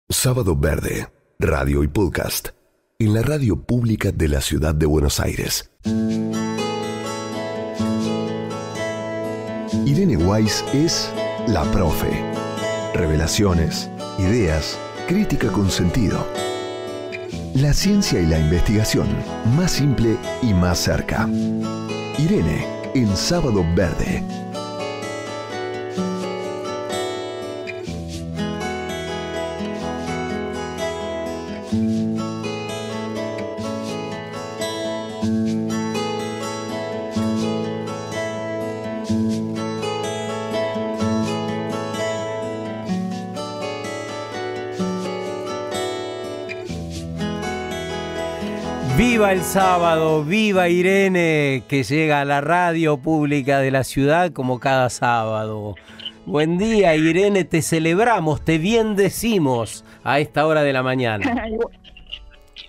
Sábado Verde, radio y podcast, en la radio pública de la ciudad de Buenos Aires. Irene Weiss es la profe. Revelaciones, ideas, crítica con sentido. La ciencia y la investigación, más simple y más cerca. Irene, en Sábado Verde. ¡Viva el sábado! ¡Viva Irene! Que llega a la radio pública de la ciudad como cada sábado. Buen día, Irene, te celebramos, te bendecimos a esta hora de la mañana.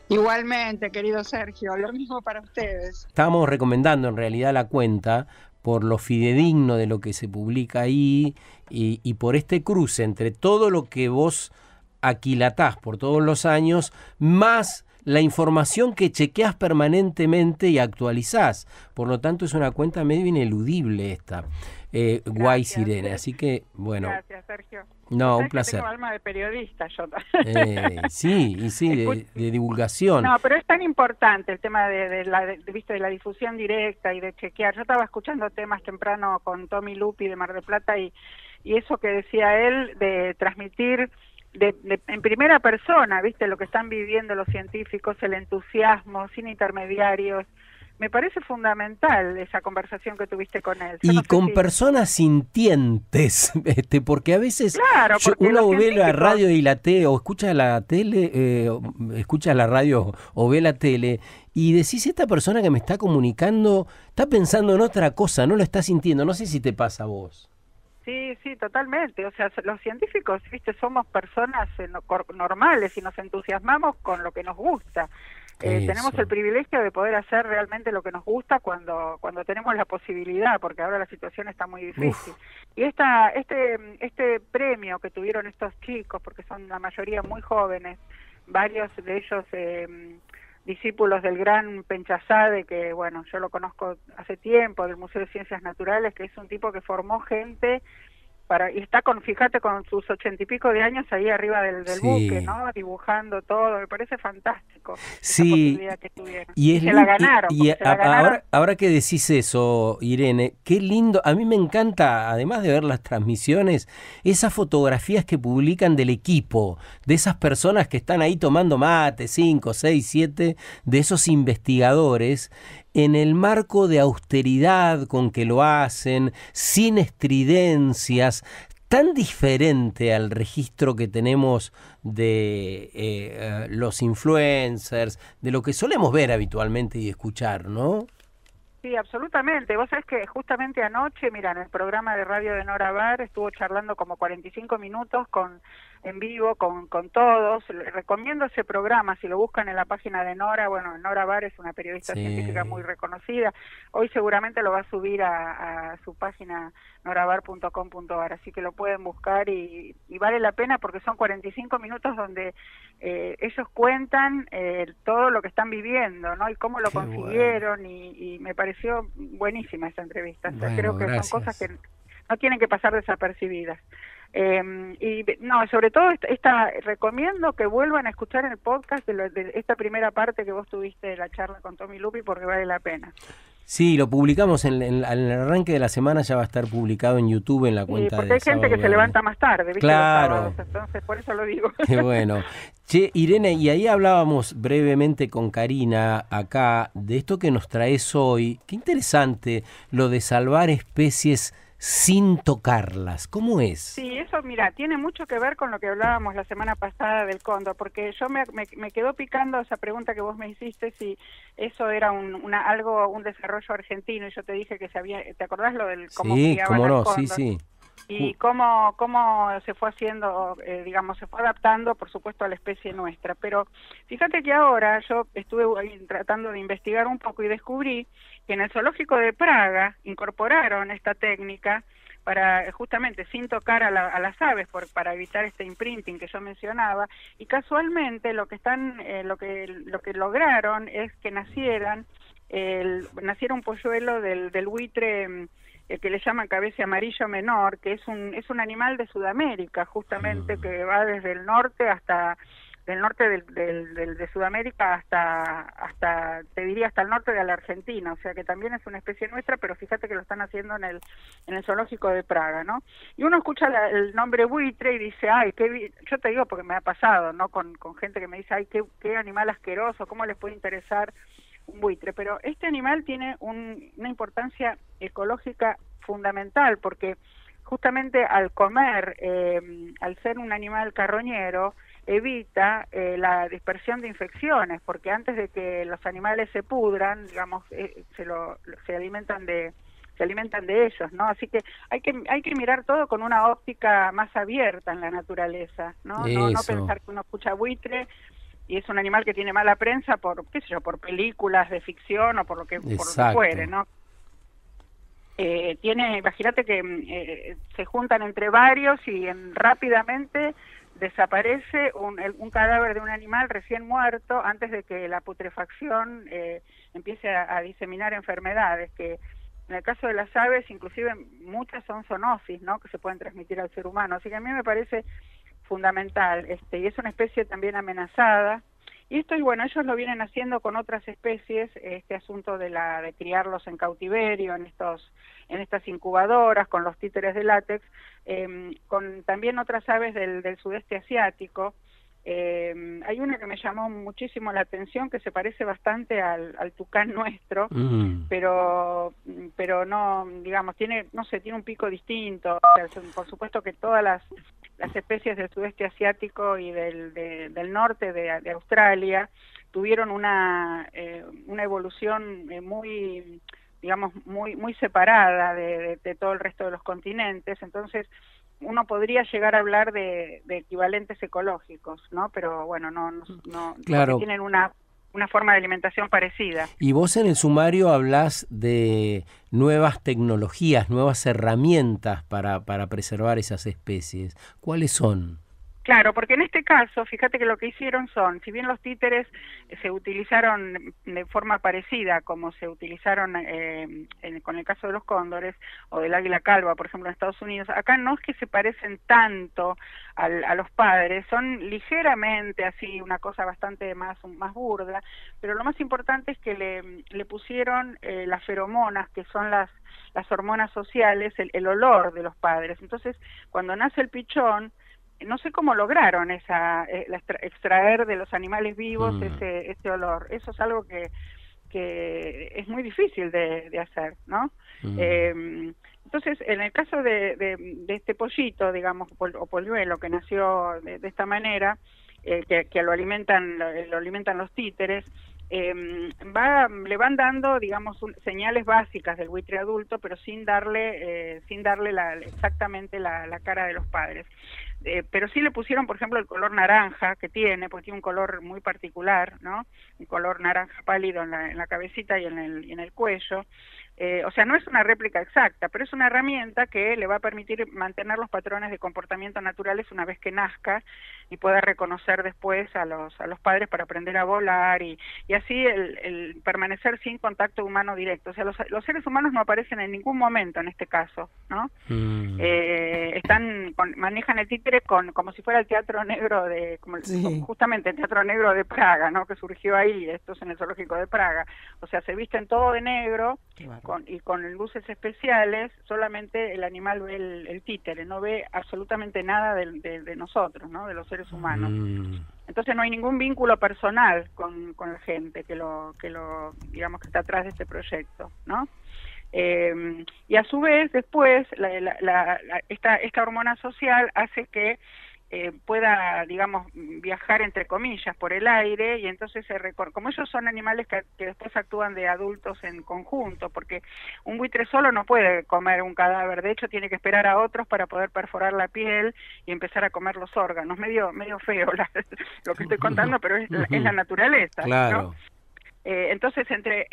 Igualmente, querido Sergio, lo mismo para ustedes. Estamos recomendando en realidad la cuenta por lo fidedigno de lo que se publica ahí y por este cruce entre todo lo que vos aquilatás por todos los años, más la información que chequeás permanentemente y actualizás. Por lo tanto, es una cuenta medio ineludible esta, Weiss Irene. Así que, bueno. Gracias, Sergio. No, un placer. Tengo alma de periodista, yo. Sí, de divulgación. No, pero es tan importante el tema de la difusión directa y de chequear. Yo estaba escuchando temas temprano con Tommy Lupi de Mar del Plata y eso que decía él de transmitir en primera persona, viste, lo que están viviendo los científicos, el entusiasmo, sin intermediarios. Me parece fundamental esa conversación que tuviste con él. Y con personas sintientes, porque a veces uno ve la radio y la tele, o escucha la tele, escucha la radio o ve la tele, y decís, esta persona que me está comunicando está pensando en otra cosa, no lo está sintiendo. No sé si te pasa a vos. Sí, totalmente. O sea, los científicos, viste, somos personas normales y nos entusiasmamos con lo que nos gusta. Tenemos el privilegio de poder hacer realmente lo que nos gusta cuando tenemos la posibilidad, porque ahora la situación está muy difícil. Y este premio que tuvieron estos chicos, porque son la mayoría muy jóvenes, varios de ellos discípulos del gran Penchazade, que bueno, yo lo conozco hace tiempo, del Museo de Ciencias Naturales, que es un tipo que formó gente y está fíjate, con sus 80 y pico de años ahí arriba del buque, ¿no? Dibujando todo, me parece fantástico. Sí, y se la ganaron. Ahora que decís eso, Irene, qué lindo, a mí me encanta, además de ver las transmisiones, esas fotografías que publican del equipo, de esas personas que están ahí tomando mate, 5, 6, 7, de esos investigadores, en el marco de austeridad con que lo hacen, sin estridencias, tan diferente al registro que tenemos de los influencers, de lo que solemos ver habitualmente y escuchar, ¿no? Sí, absolutamente. Vos sabés que justamente anoche, mira, en el programa de radio de Nora Bar estuvo charlando como 45 minutos en vivo con todos. Recomiendo ese programa, si lo buscan en la página de Nora. Bueno, Nora Bar es una periodista científica muy reconocida. Hoy seguramente lo va a subir a su página norabar.com.ar, así que lo pueden buscar y vale la pena porque son 45 minutos donde ellos cuentan todo lo que están viviendo, ¿no? Y cómo lo consiguieron, y me pareció buenísima esa entrevista. O sea, creo que son cosas que no tienen que pasar desapercibidas. Y no, sobre todo recomiendo que vuelvan a escuchar el podcast de esta primera parte que vos tuviste de la charla con Tommy Lupi, porque vale la pena. Sí, lo publicamos en el arranque de la semana, ya va a estar publicado en YouTube en la cuenta de porque hay gente que se levanta más tarde, ¿viste? Claro. Los sábados, entonces por eso lo digo. Qué bueno. Che, Irene, y ahí hablábamos brevemente con Karina acá de esto que nos traes hoy. Qué interesante lo de salvar especies sin tocarlas. ¿Cómo es? Sí, eso, mira, tiene mucho que ver con lo que hablábamos la semana pasada del cóndor, porque yo me quedó picando esa pregunta que vos me hiciste, si eso era un desarrollo argentino, y yo te dije que ¿te acordás lo del cómo criaban al cóndor? Sí. Y cómo se fue haciendo, se fue adaptando, por supuesto, a la especie nuestra. Pero fíjate que ahora yo estuve ahí tratando de investigar un poco y descubrí que en el zoológico de Praga incorporaron esta técnica para justamente sin tocar a las aves, para evitar este imprinting que yo mencionaba, y casualmente lo que lograron es que naciera un polluelo del buitre, que le llaman cabeza amarillo menor, que es un animal de Sudamérica, justamente, que va desde el norte de Sudamérica hasta te diría hasta el norte de la Argentina, o sea que también es una especie nuestra, pero fíjate que lo están haciendo en el zoológico de Praga, ¿no? Y uno escucha el nombre buitre y dice, ay, yo te digo porque me ha pasado, ¿no? Con gente que me dice, ay, qué animal asqueroso, ¿cómo les puede interesar un buitre? Pero este animal tiene una importancia ecológica fundamental, porque justamente al comer, al ser un animal carroñero, evita la dispersión de infecciones, porque antes de que los animales se pudran, digamos, se alimentan de ellos, ¿no? Así que hay que mirar todo con una óptica más abierta en la naturaleza, ¿no? No pensar que uno escucha buitre y es un animal que tiene mala prensa por, qué sé yo, por películas de ficción o por lo que fuere, ¿no? Imagínate que se juntan entre varios y rápidamente desaparece un cadáver de un animal recién muerto antes de que la putrefacción empiece a diseminar enfermedades, que en el caso de las aves inclusive muchas son zoonosis, ¿no? Que se pueden transmitir al ser humano, así que a mí me parece fundamental, y es una especie también amenazada. Y esto, y bueno, ellos lo vienen haciendo con otras especies, este asunto de criarlos en cautiverio, en estas incubadoras, con los títeres de látex, con también otras aves del sudeste asiático. Hay una que me llamó muchísimo la atención, que se parece bastante al tucán nuestro, pero no, digamos, tiene un pico distinto. O sea, por supuesto que todas las especies del sudeste asiático y del norte de Australia tuvieron una evolución muy, digamos, muy separada de todo el resto de los continentes. Entonces uno podría llegar a hablar de equivalentes ecológicos, ¿no? Pero bueno, no claro, porque tienen una forma de alimentación parecida. Y vos en el sumario hablás de nuevas tecnologías, nuevas herramientas para preservar esas especies. ¿Cuáles son? Claro, porque en este caso, fíjate que lo que hicieron si bien los títeres se utilizaron de forma parecida como se utilizaron con el caso de los cóndores o del águila calva, por ejemplo, en Estados Unidos, acá no es que se parecen tanto a los padres, son ligeramente así, una cosa bastante más burda, pero lo más importante es que le pusieron las feromonas, que son las hormonas sociales, el olor de los padres. Entonces, cuando nace el pichón, no sé cómo lograron extraer de los animales vivos ese olor. Eso es algo que es muy difícil de hacer, ¿no? Entonces, en el caso de este pollito, digamos, o polluelo que nació de esta manera, que lo alimentan los títeres, le van dando, digamos, señales básicas del buitre adulto, pero sin darle exactamente la cara de los padres. Pero sí le pusieron, por ejemplo, el color naranja que tiene, porque tiene un color muy particular, ¿no? Un color naranja pálido en la cabecita y en el cuello. O sea, no es una réplica exacta, pero es una herramienta que le va a permitir mantener los patrones de comportamiento naturales una vez que nazca y pueda reconocer después a los padres para aprender a volar y así el permanecer sin contacto humano directo. O sea, los seres humanos no aparecen en ningún momento en este caso, ¿no? Manejan el títere como si fuera el teatro negro justamente el teatro negro de Praga, ¿no? Que surgió ahí, esto es en el zoológico de Praga. O sea, se visten todo de negro y con luces especiales, solamente el animal ve el títere, no ve absolutamente nada de nosotros, ¿no? De los seres humanos. Entonces no hay ningún vínculo personal con la gente que digamos que está atrás de este proyecto, ¿no? Y a su vez después esta hormona social hace que pueda, digamos, viajar entre comillas por el aire, y entonces como ellos son animales que después actúan de adultos en conjunto, porque un buitre solo no puede comer un cadáver, de hecho tiene que esperar a otros para poder perforar la piel y empezar a comer los órganos. Medio feo lo que estoy contando, pero es la naturaleza, claro, ¿no? Entonces, entre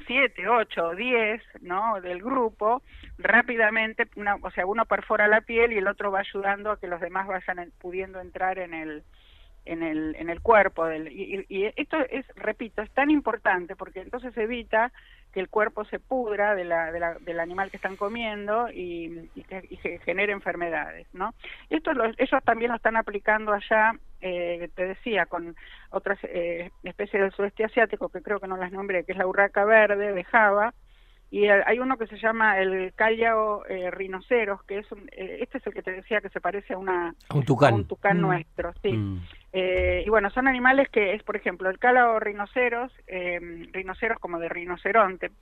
7, 8 o 10, ¿no?, del grupo, rápidamente, o sea, uno perfora la piel y el otro va ayudando a que los demás vayan pudiendo entrar en el cuerpo. Y esto es, repito, es tan importante porque entonces evita que el cuerpo se pudra del animal que están comiendo y que genere enfermedades, ¿no? Esto ellos también lo están aplicando allá, te decía, con otras especies del sudeste asiático, que creo que no las nombré, que es la urraca verde de Java, y hay uno que se llama el cállao rinoceros, que es este es el que te decía que se parece a un tucán, a un tucán nuestro, sí. Y bueno, son animales que es, por ejemplo, el cállao rinoceros como de rinoceronte,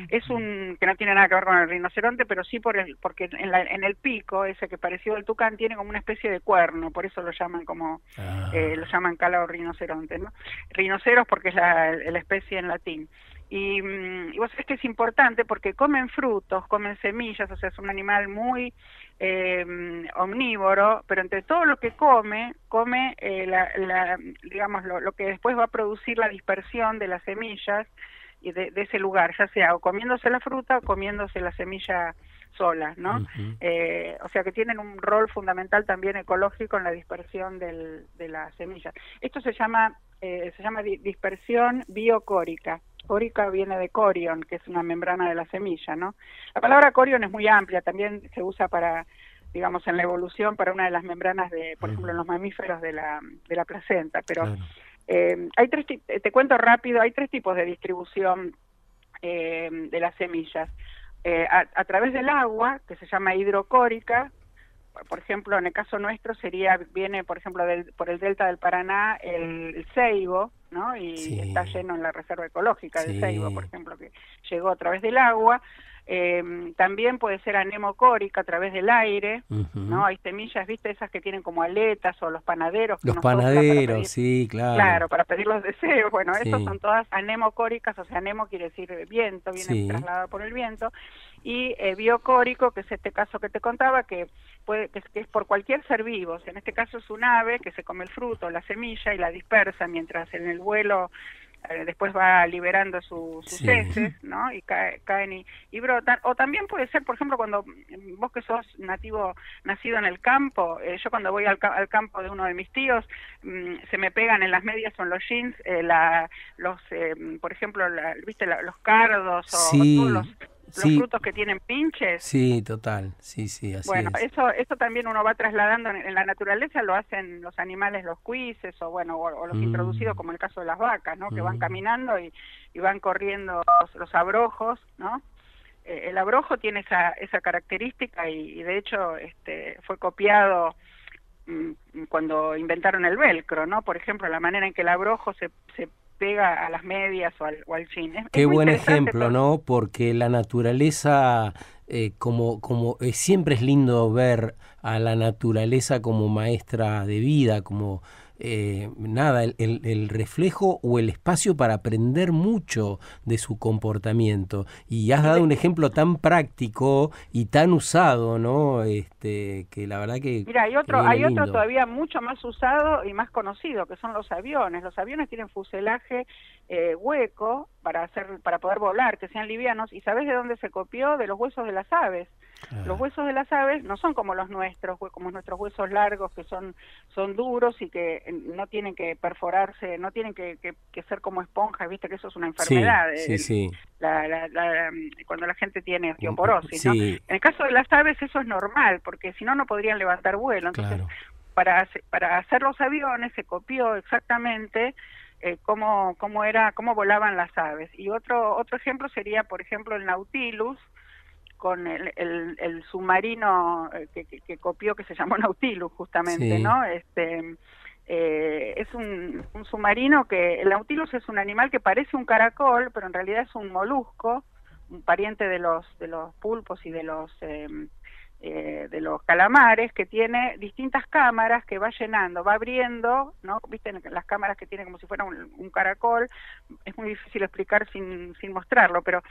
es que no tiene nada que ver con el rinoceronte, pero sí porque en el pico, ese que pareció al tucán, tiene como una especie de cuerno, por eso lo llaman lo llaman cállao rinoceronte, ¿no? Rinoceros porque es la especie en latín. Y vos sabés que es importante porque comen frutos, comen semillas, o sea, es un animal muy omnívoro, pero entre todo lo que come digamos, lo que después va a producir la dispersión de las semillas y de ese lugar, ya sea o comiéndose la fruta o comiéndose la semilla sola, ¿no? O sea que tienen un rol fundamental también ecológico en la dispersión de las semillas. Esto se llama dispersión biocórica. Córica viene de corion, que es una membrana de la semilla, ¿no? La palabra corion es muy amplia, también se usa para, digamos, en la evolución, para una de las membranas por ejemplo, en los mamíferos de la placenta, pero claro. Hay te cuento rápido, hay 3 tipos de distribución de las semillas. A través del agua, que se llama hidrocórica, por ejemplo, en el caso nuestro viene, por ejemplo, por el delta del Paraná, el ceibo, ¿no? Y sí, está lleno en la reserva ecológica del ceibo, por ejemplo, que llegó a través del agua. También puede ser anemocórica a través del aire, ¿no? Hay semillas, ¿viste? Esas que tienen como aletas, o los panaderos. Los panaderos, sí, claro. Claro, para pedir los deseos. Bueno, esas son todas anemocóricas, o sea, anemo quiere decir viento, viene trasladado por el viento. Y biocórico, que es este caso que te contaba, que es por cualquier ser vivo. O sea, en este caso es un ave que se come el fruto, la semilla, y la dispersa mientras en el vuelo después va liberando sus heces, ¿no? Y caen y brotan. O también puede ser, por ejemplo, cuando vos que sos nacido en el campo, yo cuando voy al campo de uno de mis tíos, se me pegan en las medias o en los jeans por ejemplo, ¿viste? Los cardos o todos los frutos que tienen pinches. Sí, total, sí, así bueno, es. Eso también uno va trasladando en la naturaleza, lo hacen los animales, los cuises, o los introducidos, como el caso de las vacas, ¿no? Que van caminando y van corriendo los abrojos, ¿no? El abrojo tiene esa característica y de hecho fue copiado cuando inventaron el velcro, ¿no? Por ejemplo, la manera en que el abrojo se pega a las medias o al jean. Qué buen ejemplo, ¿no? Porque la naturaleza, siempre es lindo ver a la naturaleza como maestra de vida, como el reflejo o el espacio para aprender mucho de su comportamiento. Y has dado un ejemplo tan práctico y tan usado, ¿no? Que la verdad que... Mira, hay otro todavía mucho más usado y más conocido, que son los aviones. Los aviones tienen fuselaje hueco para poder volar, que sean livianos. ¿Y sabés de dónde se copió? De los huesos de las aves. Los huesos de las aves no son como los nuestros, como nuestros huesos largos, que son duros y que no tienen que perforarse, no tienen que ser como esponjas, viste que eso es una enfermedad. Sí. Cuando la gente tiene osteoporosis, ¿no? En el caso de las aves eso es normal, porque si no, no podrían levantar vuelo. Entonces, para hacer los aviones se copió exactamente cómo volaban las aves. Y otro ejemplo sería, por ejemplo, el Nautilus, con el submarino que copió, que se llamó Nautilus justamente, ¿no? Es un submarino el Nautilus es un animal que parece un caracol, pero en realidad es un molusco, un pariente de los pulpos y de los de los calamares, que tiene distintas cámaras que va llenando, va abriendo, ¿no? Viste las cámaras que tiene como si fuera un caracol, es muy difícil explicar sin mostrarlo, pero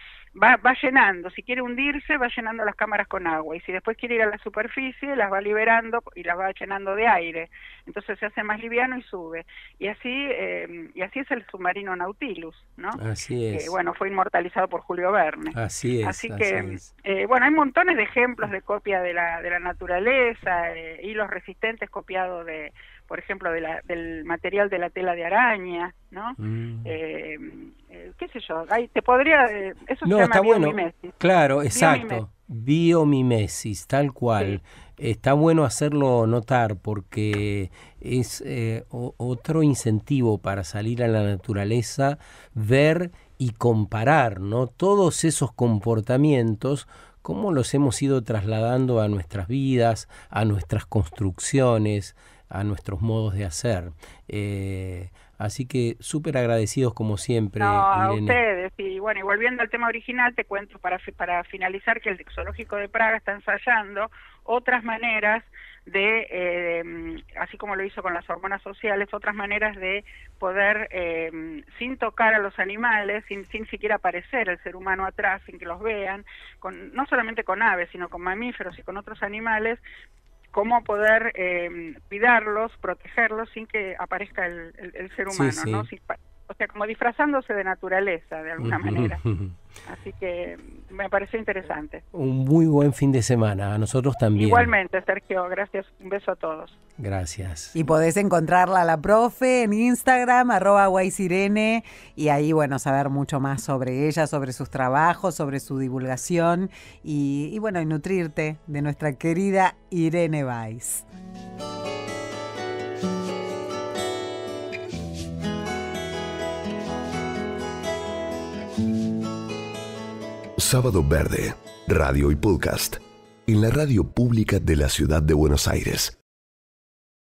va llenando, si quiere hundirse va llenando las cámaras con agua, y si después quiere ir a la superficie las va liberando y las va llenando de aire, entonces se hace más liviano y sube, y así es el submarino Nautilus, ¿no? Así es. Bueno, fue inmortalizado por Julio Verne. Así es. Así que, bueno, hay montones de ejemplos de copia de la naturaleza, hilos resistentes copiados por ejemplo, del material de la tela de araña, ¿no? Qué sé yo, te podría... eso no, se llama está bueno. biomimesis. Claro, exacto. Biomimesis, tal cual. Sí. Está bueno hacerlo notar porque es otro incentivo para salir a la naturaleza, ver y comparar, ¿no? Todos esos comportamientos, cómo los hemos ido trasladando a nuestras vidas, a nuestras construcciones, a nuestros modos de hacer. Así que súper agradecidos como siempre, no, a Irene. Ustedes, y bueno, y volviendo al tema original, te cuento para finalizar que el Zoológico de Praga está ensayando otras maneras de, así como lo hizo con las hormonas sociales, otras maneras de poder, sin tocar a los animales, sin siquiera aparecer el ser humano atrás, sin que los vean, no solamente con aves, sino con mamíferos y con otros animales, cómo poder cuidarlos, protegerlos sin que aparezca el ser humano, sí, sí. ¿no? O sea, como disfrazándose de naturaleza, de alguna manera. Así que me pareció interesante. Un muy buen fin de semana, a nosotros también. Igualmente, Sergio, gracias, un beso a todos. Gracias. Y podés encontrarla a la profe en Instagram, @guaysirene, y ahí, bueno, saber mucho más sobre ella, sobre sus trabajos, sobre su divulgación, y bueno, y nutrirte de nuestra querida Irene Weiss. Sábado Verde, radio y podcast, en la radio pública de la ciudad de Buenos Aires.